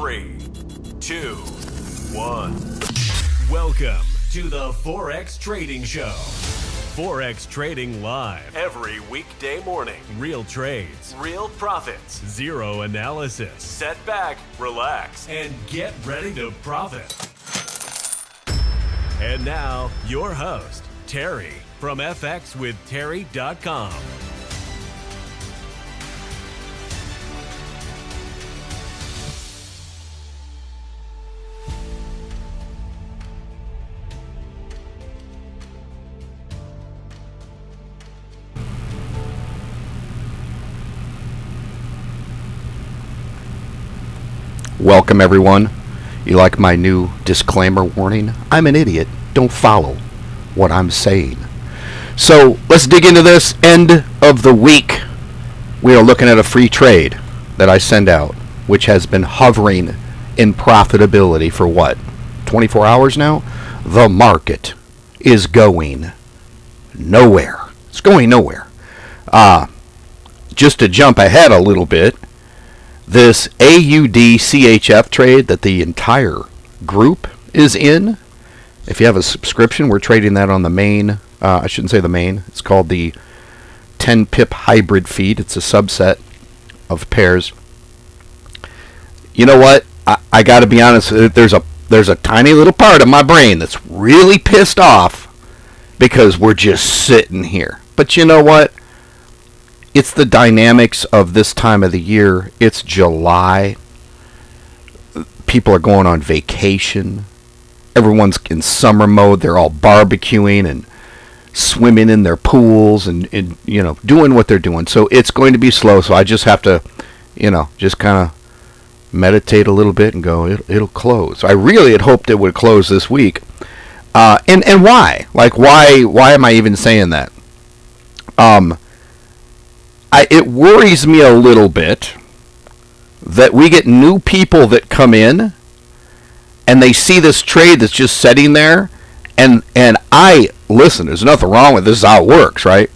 3, 2, 1. Welcome to the Forex Trading Show. Forex trading live every weekday morning. Real trades, real profits, zero analysis. Set back, relax, and get ready to profit. And now, your host, Terry from FXWithTerry.com. Welcome, everyone. You like my new disclaimer warning? I'm an idiot. Don't follow what I'm saying. So let's dig into this end of the week. We are looking at a free trade that I send out, which has been hovering in profitability for what? 24 hours now? The market is going nowhere. It's going nowhere. Just to jump ahead a little bit, this AUD CHF trade that the entire group is in, if you have a subscription, we're trading that on the main, I shouldn't say the main, it's called the 10 pip hybrid feed. It's a subset of pairs. You know what? I got to be honest, there's a tiny little part of my brain that's really pissed off because we're just sitting here. But you know what? It's the dynamics of this time of the year. It's July. People are going on vacation. Everyone's in summer mode. They're all barbecuing and swimming in their pools and you know, doing what they're doing. So it's going to be slow. So I just have to, you know, just kind of meditate a little bit and go, it'll close. I really had hoped it would close this week. And why? Like, why am I even saying that? It worries me a little bit that we get new people that come in and they see this trade that's just sitting there, and I listen, there's nothing wrong with this, is how it works, right?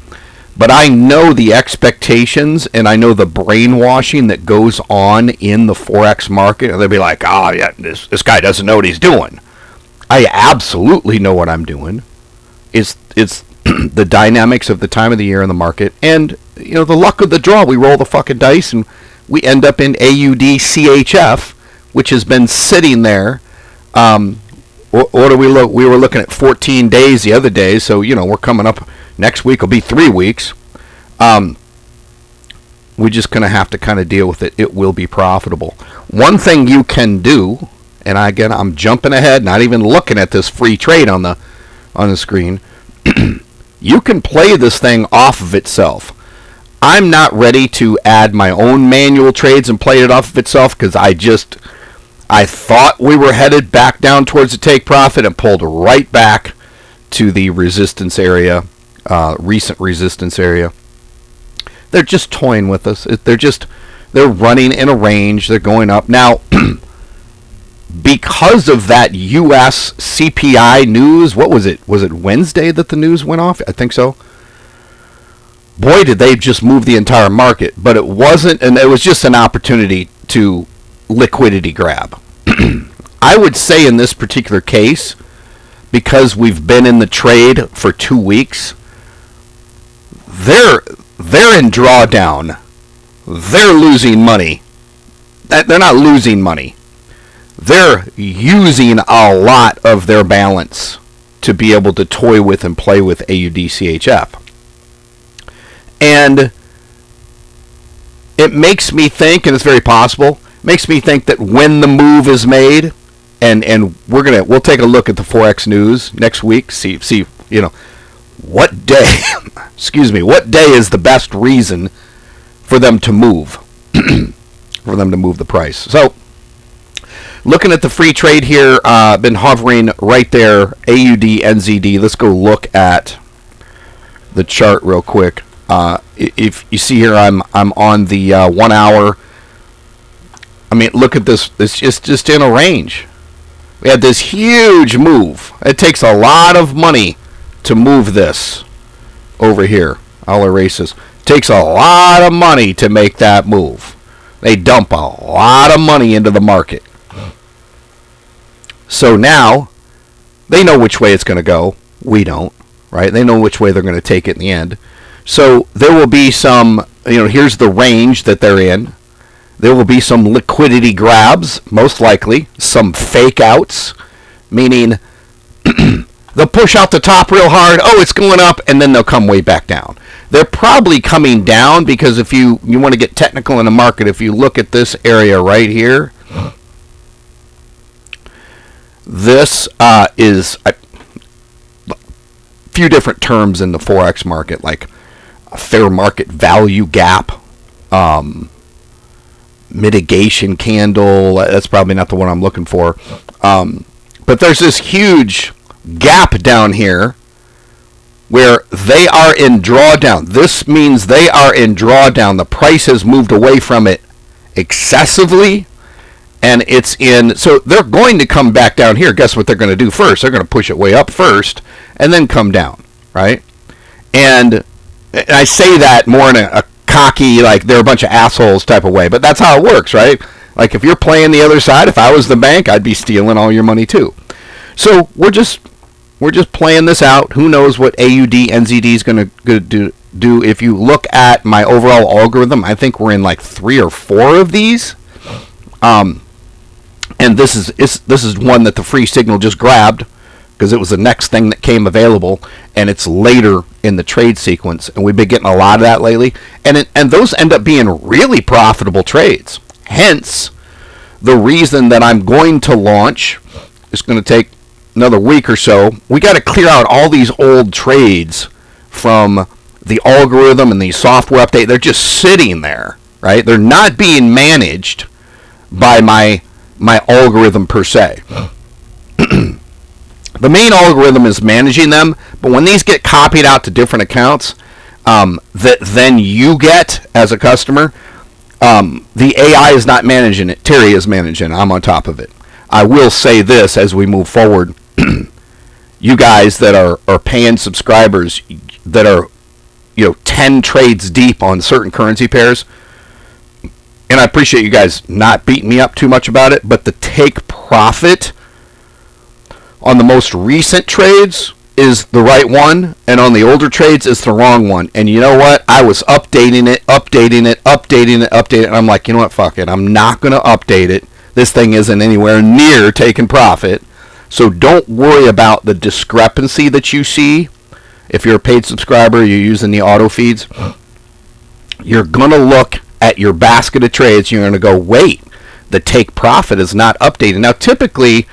But I know the expectations and I know the brainwashing that goes on in the Forex market, and they'll be like, oh yeah, this guy doesn't know what he's doing. I absolutely know what I'm doing. It's the dynamics of the time of the year in the market, and you know, the luck of the draw. We roll the fucking dice and we end up in AUD CHF, which has been sitting there. What do we look? We were looking at 14 days the other day, so you know, we're coming up. Next week will be 3 weeks. We're just going to have to kind of deal with it. It will be profitable. One thing you can do, and again, I'm jumping ahead, not even looking at this free trade on the screen. You can play this thing off of itself. I'm not ready to add my own manual trades and play it off of itself because I thought we were headed back down towards the take profit and pulled right back to the resistance area, recent resistance area. They're just toying with us. They're running in a range. They're going up. Now, because of that U.S. CPI news, what was it? Was it Wednesday that the news went off? I think so. Boy, did they just move the entire market. But it wasn't, and it was just an opportunity to liquidity grab. I would say in this particular case, because we've been in the trade for 2 weeks, they're in drawdown. They're losing money. They're not losing money. They're using a lot of their balance to be able to toy with and play with AUD-CHF. And it makes me think, and it's very possible, makes me think that when the move is made, and we'll take a look at the Forex news next week, see you know, what day what day is the best reason for them to move for them to move the price. So looking at the free trade here, been hovering right there, AUD NZD. Let's go look at the chart real quick. If you see here, I'm on the 1 hour. I mean, look at this. It's just in a range. We had this huge move. It takes a lot of money to move this over here. I'll erase this. It takes a lot of money to make that move. They dump a lot of money into the market. So now they know which way it's going to go. We don't, right? They know which way they're going to take it in the end. So there will be some, here's the range that they're in. There will be some liquidity grabs, most likely, some fake outs, meaning they'll push out the top real hard. Oh, it's going up, and then they'll come way back down. They're probably coming down because if you want to get technical in the market, if you look at this area right here, this is a few different terms in the Forex market, like a fair market value gap, mitigation candle. That's probably not the one I'm looking for. But there's this huge gap down here where they are in drawdown. This means they are in drawdown. The price has moved away from it excessively, and it's in. So they're going to come back down here. Guess what they're going to do first? They're going to push it way up first and then come down, right? And I say that more in a cocky, like they're a bunch of assholes type of way, but that's how it works, right? Like if you're playing the other side, if I was the bank, I'd be stealing all your money too. So we're just playing this out. Who knows what AUD NZD is going to do? If you look at my overall algorithm, I think we're in like 3 or 4 of these. And this is one that the free signal just grabbed because it was the next thing that came available, and it's later in the trade sequence, and we've been getting a lot of that lately, and those end up being really profitable trades. Hence, the reason that I'm going to launch is going to take another week or so. We got to clear out all these old trades from the algorithm and the software update. They're just sitting there, right? They're not being managed by my algorithm per se. The main algorithm is managing them, but when these get copied out to different accounts that then you get as a customer, the AI is not managing it. Terry is managing it. I'm on top of it. I will say this as we move forward. You guys that are paying subscribers that are 10 trades deep on certain currency pairs, and I appreciate you guys not beating me up too much about it, but the take profit on the most recent trades is the right one, and on the older trades is the wrong one. And you know what? I was updating it, and I'm like, you know what? Fuck it. I'm not going to update it. This thing isn't anywhere near taking profit. So don't worry about the discrepancy that you see. If you're a paid subscriber, you're using the auto feeds, you're going to look at your basket of trades. You're going to go, wait, the take profit is not updated. Now, typically,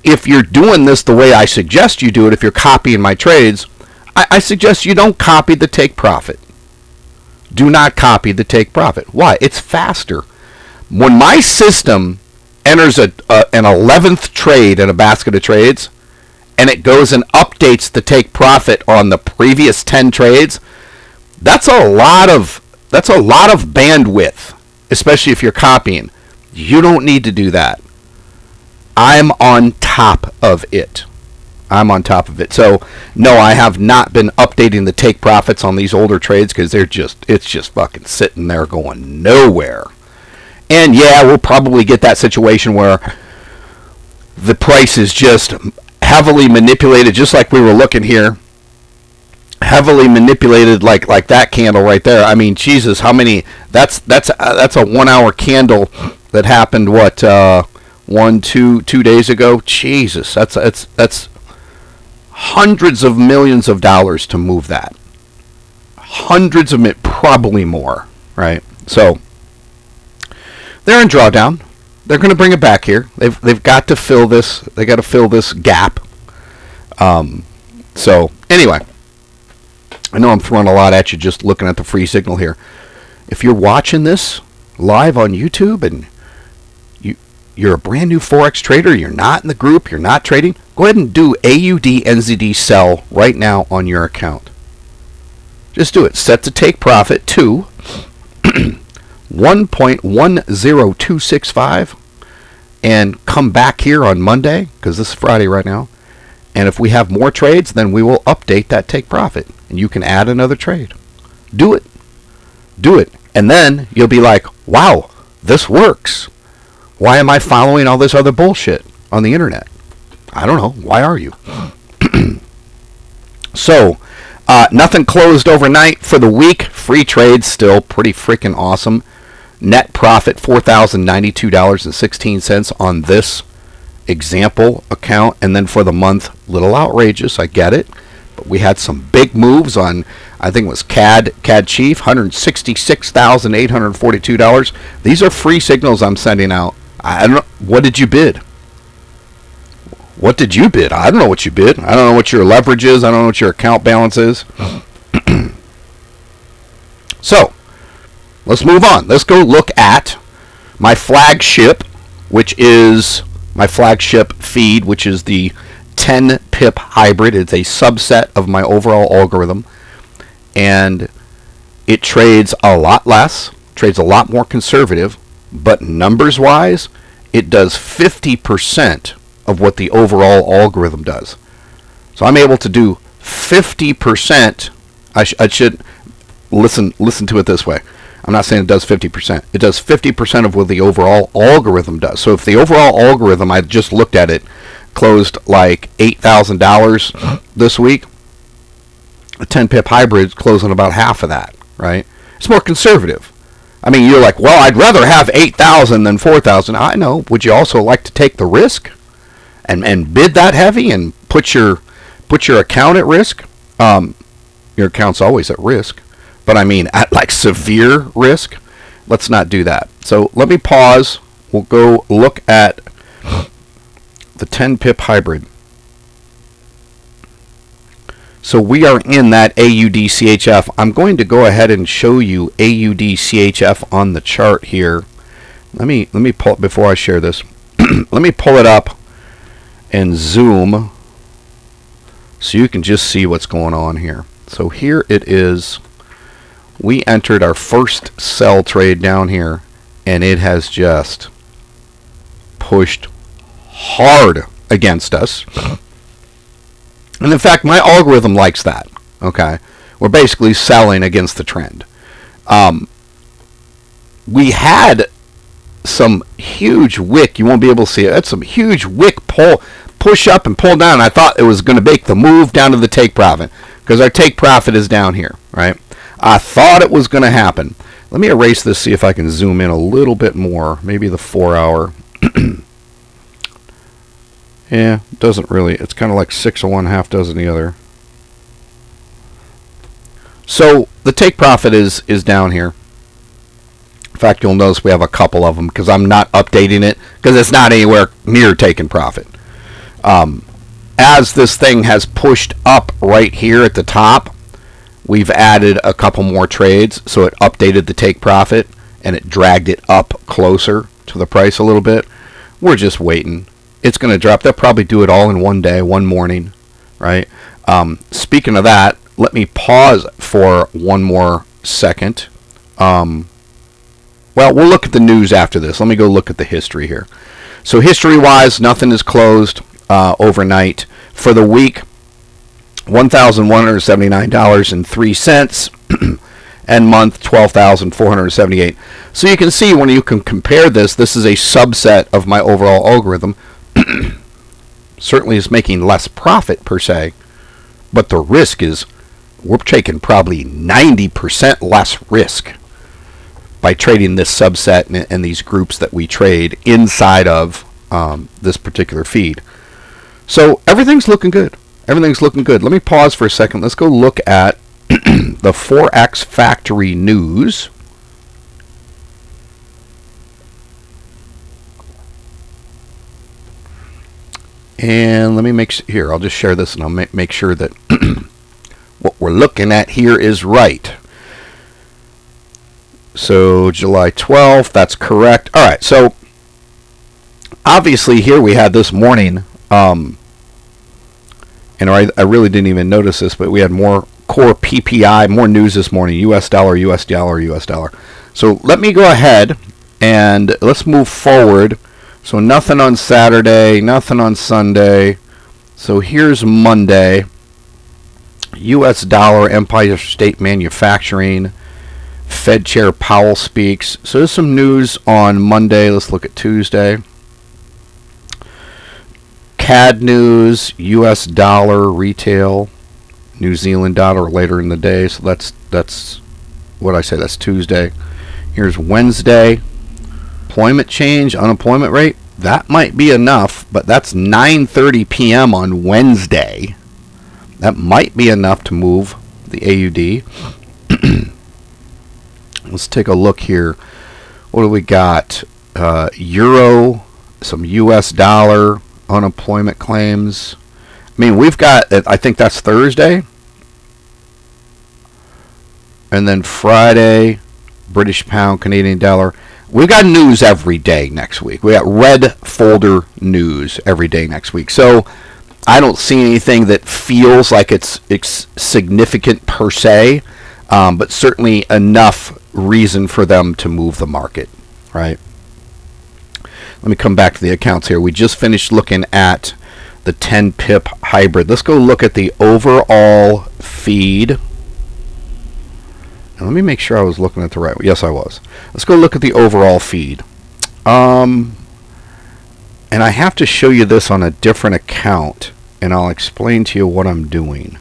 if you're doing this the way I suggest you do it, if you're copying my trades, I suggest you don't copy the take profit. Do not copy the take profit. Why? It's faster. When my system enters an 11th trade in a basket of trades, and it goes and updates the take profit on the previous 10 trades, that's a lot of bandwidth, especially if you're copying. You don't need to do that. I'm on top of it. So, no, I have not been updating the take profits on these older trades because it's just fucking sitting there going nowhere. And yeah, we'll probably get that situation where the price is just heavily manipulated, just like we were looking here. Heavily manipulated, like that candle right there. I mean, Jesus, how many? That's a 1 hour candle that happened. What? 2 days ago. Jesus, that's hundreds of millions of dollars to move that. Hundreds of probably more, right? So they're in drawdown. They're going to bring it back here. They've got to fill this. They got to fill this gap. So anyway, I know I'm throwing a lot at you just looking at the free signal here. If you're watching this live on YouTube and you're a brand new Forex trader, you're not in the group, you're not trading, go ahead and do AUD NZD sell right now on your account. Just do it. Set the take profit to 1.10265 and come back here on Monday, because this is Friday right now. And if we have more trades, then we will update that take profit. And you can add another trade. Do it. Do it. And then you'll be like, wow, this works. Why am I following all this other bullshit on the internet? I don't know. Why are you? So, nothing closed overnight for the week. Free trade still pretty freaking awesome. Net profit $4,092.16 on this example account. And then for the month, little outrageous, I get it. But we had some big moves on, I think it was CAD Chief, $166,842. These are free signals I'm sending out. I don't know. What did you bid? What did you bid? I don't know what you bid. I don't know what your leverage is. I don't know what your account balance is. So, let's move on. Let's go look at my flagship, which is my flagship feed, which is the 10 pip hybrid. It's a subset of my overall algorithm, and it trades a lot less, trades a lot more conservative, but numbers wise, it does 50% of what the overall algorithm does. So I'm able to do 50%. I should listen to it this way. I'm not saying it does 50%. It does 50% of what the overall algorithm does. So if the overall algorithm, I just looked at it, closed like $8,000 this week, a 10 pip hybrid closing about half of that, right? It's more conservative. I mean, you're like, well, I'd rather have 8,000 than 4,000. I know. Would you also like to take the risk and bid that heavy and put your account at risk? Your account's always at risk, but I mean at like severe risk. Let's not do that. So let me pause. We'll go look at the 10 pip hybrid. So we are in that AUD-CHF. I'm going to go ahead and show you AUD-CHF on the chart here. Let me pull it before I share this. Let me pull it up and zoom so you can just see what's going on here. So here it is. We entered our first sell trade down here, and it has just pushed hard against us. And in fact, my algorithm likes that. Okay, we're basically selling against the trend. We had some huge wick. You won't be able to see it. That's some huge wick push up and pull down. I thought it was going to make the move down to the take profit because our take profit is down here, right? I thought it was going to happen. Let me erase this, see if I can zoom in a little bit more. Maybe the 4 hour. Yeah, doesn't really. It's kind of like 6 of one, half dozen the other. So the take profit is down here. In fact, you'll notice we have a couple of them because I'm not updating it because it's not anywhere near taking profit. As this thing has pushed up right here at the top, we've added a couple more trades, so it updated the take profit and it dragged it up closer to the price a little bit. We're just waiting. It's going to drop. They'll probably do it all in one day, one morning, right? Speaking of that, let me pause for one more second. Well, we'll look at the news after this. Let me go look at the history here. So history-wise, nothing is closed overnight. For the week, $1,179.03. And month, $12,478. So you can see when you can compare this, this is a subset of my overall algorithm. Certainly is making less profit per se, but the risk is we're taking probably 90% less risk by trading this subset and these groups that we trade inside of this particular feed. So everything's looking good. Everything's looking good. Let me pause for a second. Let's go look at the Forex Factory news. And let me here, I'll just share this and I'll make sure that what we're looking at here is right. So July 12th, that's correct. All right, so obviously here we had this morning, and I really didn't even notice this, but we had more core PPI, more news this morning, US dollar, US dollar, US dollar. So let me go ahead and let's move forward. So nothing on Saturday, nothing on Sunday. So here's Monday. U.S. dollar, Empire State Manufacturing, Fed Chair Powell speaks. So there's some news on Monday. Let's look at Tuesday. CAD news, US dollar retail, New Zealand dollar later in the day. So that's what I say. That's Tuesday. Here's Wednesday. Employment change, unemployment rate. That might be enough, but that's 9:30 p.m. on Wednesday. That might be enough to move the AUD. Let's take a look here. What do we got? Euro, some US dollar, unemployment claims. I mean, we've got, I think that's Thursday. And then Friday, British pound, Canadian dollar. We've got news every day next week. We got red folder news every day next week. So I don't see anything that feels like it's significant per se, but certainly enough reason for them to move the market, right? Let me come back to the accounts here. We just finished looking at the 10 pip hybrid. Let's go look at the overall feed. And let me make sure I was looking at the right one. Yes, I was. Let's go look at the overall feed. And I have to show you this on a different account, and I'll explain to you what I'm doing.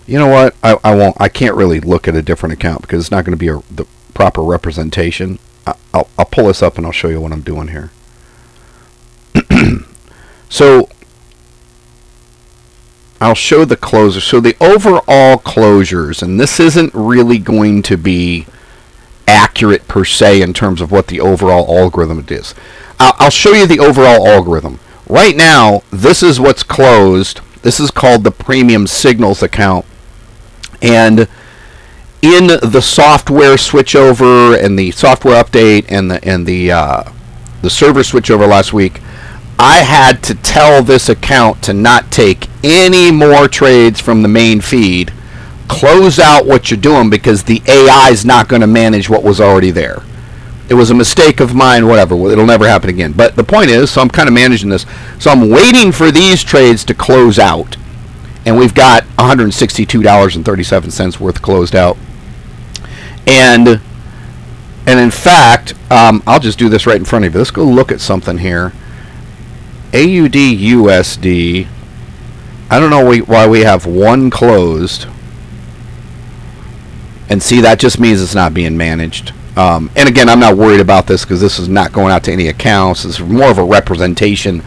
You know what? I won't. I can't really look at a different account because it's not going to be the proper representation. I'll pull this up and I'll show you what I'm doing here. So I'll show the closers. So the overall closures, and this isn't really going to be accurate per se in terms of what the overall algorithm is. I'll show you the overall algorithm. Right now, this is what's closed. This is called the premium signals account. And in the software switchover and the software update and the server switchover last week, I had to tell this account to not take any more trades from the main feed. Close out what you're doing because the AI is not going to manage what was already there. It was a mistake of mine, whatever. It'll never happen again. But the point is, so I'm kind of managing this. So I'm waiting for these trades to close out. And we've got $162.37 worth closed out. And in fact, I'll just do this right in front of you. Let's go look at something here. AUD USD. I don't know why we have one closed. And see, that just means it's not being managed. And again, I'm not worried about this because this is not going out to any accounts. This is more of a representation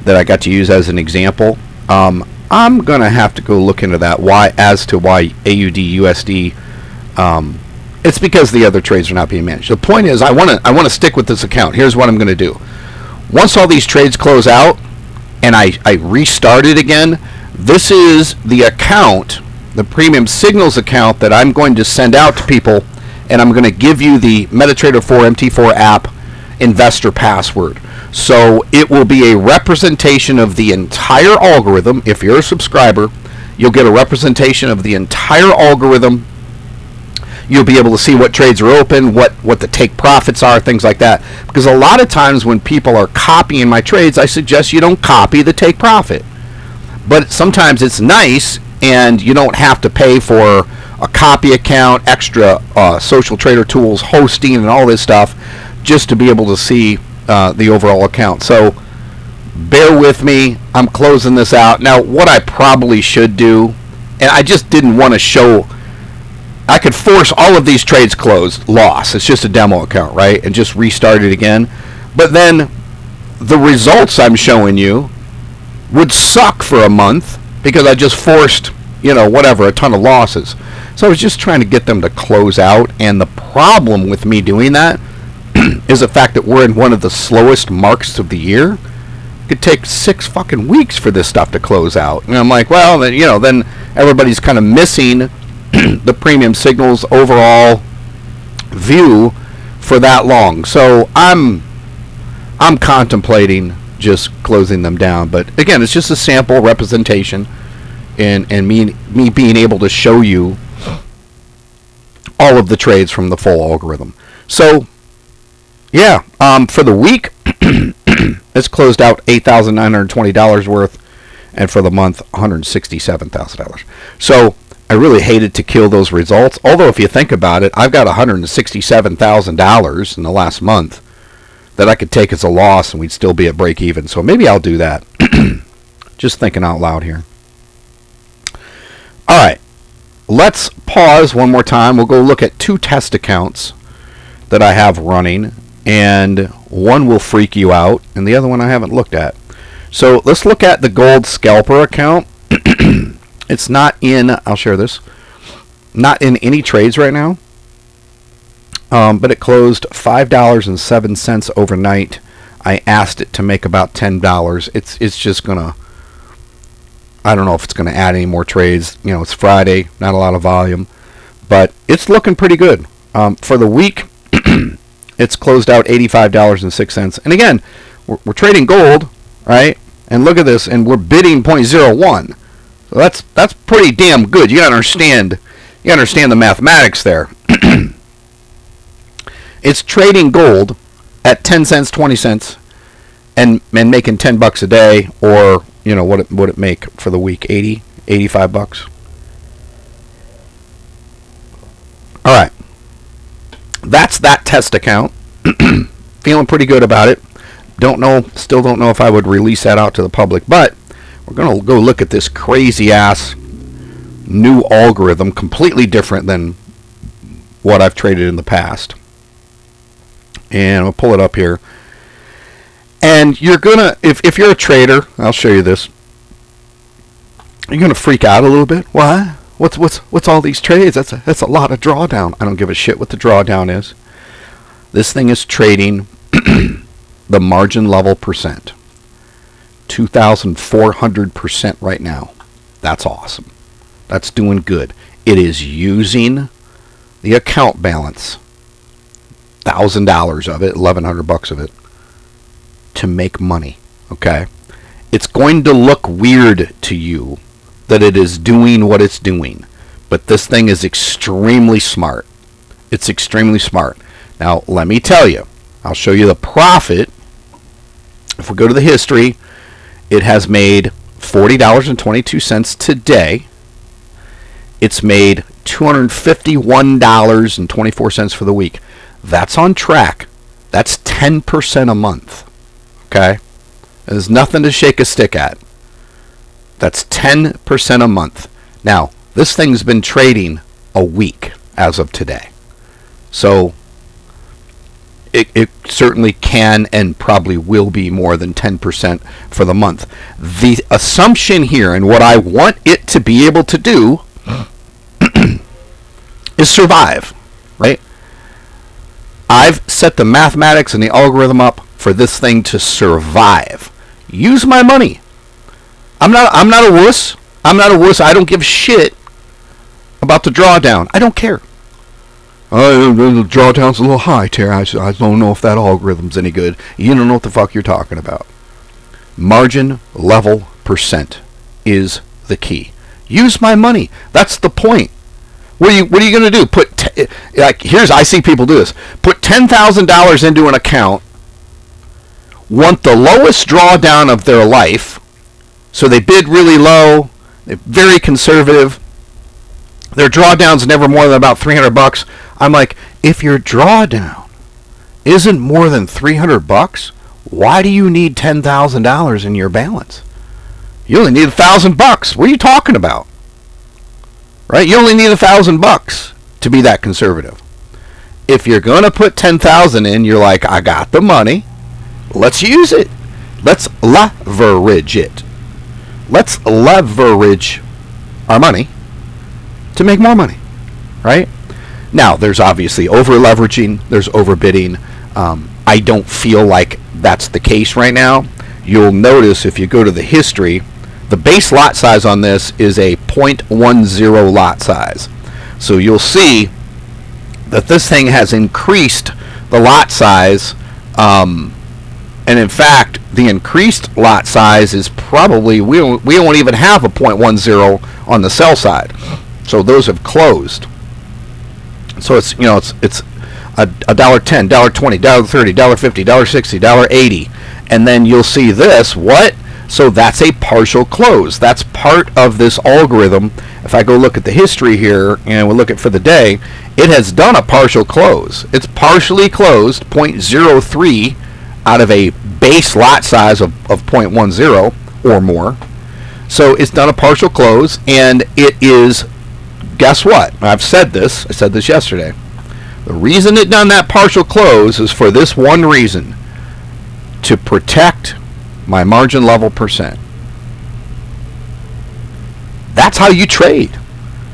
that I got to use as an example. I'm going to have to go look into that. As to why AUD USD. It's because the other trades are not being managed. The point is, I want to stick with this account. Here's what I'm going to do. Once all these trades close out and I restart it again, this is the account, the premium signals account that I'm going to send out to people, and I'm going to give you the MetaTrader 4 MT4 app investor password. So it will be a representation of the entire algorithm. If you're a subscriber, you'll get a representation of the entire algorithm. You'll be able to see what trades are open, what the take profits are, things like that. Because a lot of times when people are copying my trades, I suggest you don't copy the take profit. But sometimes it's nice, and you don't have to pay for a copy account, extra social trader tools, hosting, and all this stuff, just to be able to see the overall account. So bear with me. I'm closing this out. Now, what I probably should do, and I just didn't want to show... I could force all of these trades closed, loss. It's just a demo account, right? And just restart it again. But then the results I'm showing you would suck for a month because I just forced, whatever, a ton of losses. So I was just trying to get them to close out. And the problem with me doing that is the fact that we're in one of the slowest marks of the year. It could take 6 fucking weeks for this stuff to close out. And I'm like, well, then, then everybody's kind of missing the premium signals overall view for that long. So I'm contemplating just closing them down. But again, it's just a sample representation and me being able to show you all of the trades from the full algorithm. So yeah, for the week it's closed out $8,920 worth, and for the month $167,000. So I really hated to kill those results. Although if you think about it, I've got $167,000 in the last month. that I could take as a loss and we'd still be at break even. So maybe I'll do that. Just thinking out loud here. All right. Let's pause one more time. We'll go look at 2 test accounts that I have running, and one will freak you out, and the other one I haven't looked at. So let's look at the gold scalper account. It's not in, I'll share this, not in any trades right now, but it closed $5.07 overnight. I asked it to make about $10. It's just going to, I don't know if it's going to add any more trades. You know, it's Friday, not a lot of volume, but it's looking pretty good. For the week, it's closed out $85.06. And again, we're trading gold, right? And look at this, and we're bidding 0.01. So that's pretty damn good. You gotta understand the mathematics there. It's trading gold at 10 cents, 20 cents, and making $10 a day, or you know what it make for the week? 80, 85 bucks. All right, that's that test account. Feeling pretty good about it. Still don't know if I would release that out to the public, but we're gonna go look at this crazy ass new algorithm, completely different than what I've traded in the past. And I'll pull it up here. And you're gonna, if you're a trader, I'll show you this. You're gonna freak out a little bit. Why? What's all these trades? That's a lot of drawdown. I don't give a shit what the drawdown is. This thing is trading the margin level percent. 2,400% right now. That's awesome. That's doing good. It is using the account balance, $1,000 of it, $1,100 of it, to make money. Okay? It's going to look weird to you that it is doing what it's doing, but this thing is extremely smart. It's extremely smart. Now, let me tell you, I'll show you the profit. If we go to the history, it has made $40.22 today. It's made $251.24 for the week. That's on track. That's 10% a month. Okay? There's nothing to shake a stick at. That's 10% a month. Now, this thing's been trading a week as of today. So, it certainly can and probably will be more than 10% for the month. The assumption here, and what I want it to be able to do, is survive, right? I've set the mathematics and the algorithm up for this thing to survive. Use my money. I'm not a wuss. I'm not a wuss. I don't give shit about the drawdown. I don't care. The drawdown's a little high, Terry. I don't know if that algorithm's any good. You don't know what the fuck you're talking about. Margin level percent is the key. Use my money. That's the point. What are you going to do? I see people do this. Put $10,000 into an account, want the lowest drawdown of their life, so they bid really low, they're very conservative, their drawdown's never more than about $300. I'm like, if your drawdown isn't more than $300, why do you need $10,000 in your balance? You only need $1,000. What are you talking about? Right? You only need $1,000 to be that conservative. If you're going to put $10,000 in, you're like, I got the money. Let's use it. Let's leverage it. Let's leverage our money to make more money. Right? Now, there's obviously over-leveraging. There's overbidding. I don't feel like that's the case right now. You'll notice if you go to the history, the base lot size on this is a 0.10 lot size. So you'll see that this thing has increased the lot size. And in fact, the increased lot size is probably, we won't even have a 0.10 on the sell side. So those have closed. So it's, you know, it's $1.10, $1.20, $1.30, $1.50, $1.60, $1.80. And then you'll see this, what? So that's a partial close. That's part of this algorithm. If I go look at the history here and we'll look at for the day, it has done a partial close. It's partially closed, 0.03 out of a base lot size of 0.10 or more. So it's done a partial close, and it is, guess what? I said this yesterday. The reason it done that partial close is for this one reason: to protect my margin level percent. That's how you trade.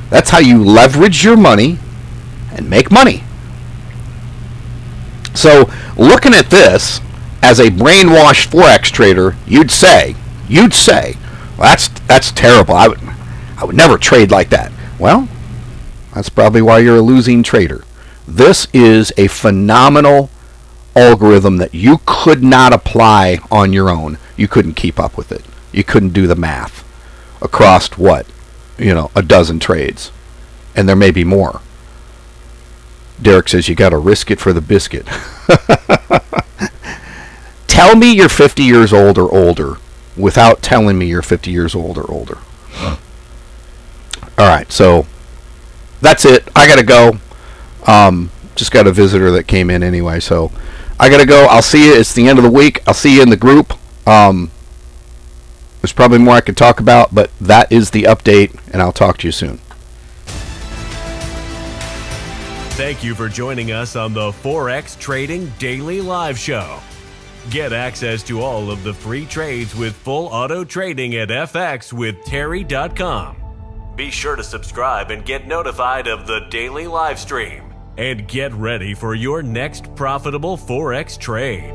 That's how you leverage your money and make money. So looking at this as a brainwashed Forex trader, you'd say, well, that's terrible. I would never trade like that. Well, that's probably why you're a losing trader. This is a phenomenal algorithm that you could not apply on your own. You couldn't keep up with it. You couldn't do the math across a dozen trades, and there may be more. Derek says you got to risk it for the biscuit. Tell me you're 50 years old or older without telling me you're 50 years old or older. All right, so that's it. I got to go. Just got a visitor that came in anyway, so I got to go. I'll see you. It's the end of the week. I'll see you in the group. There's probably more I could talk about, but that is the update, and I'll talk to you soon. Thank you for joining us on the Forex Trading Daily Live Show. Get access to all of the free trades with full auto trading at fxwithterry.com. Be sure to subscribe and get notified of the daily live stream. And get ready for your next profitable Forex trade.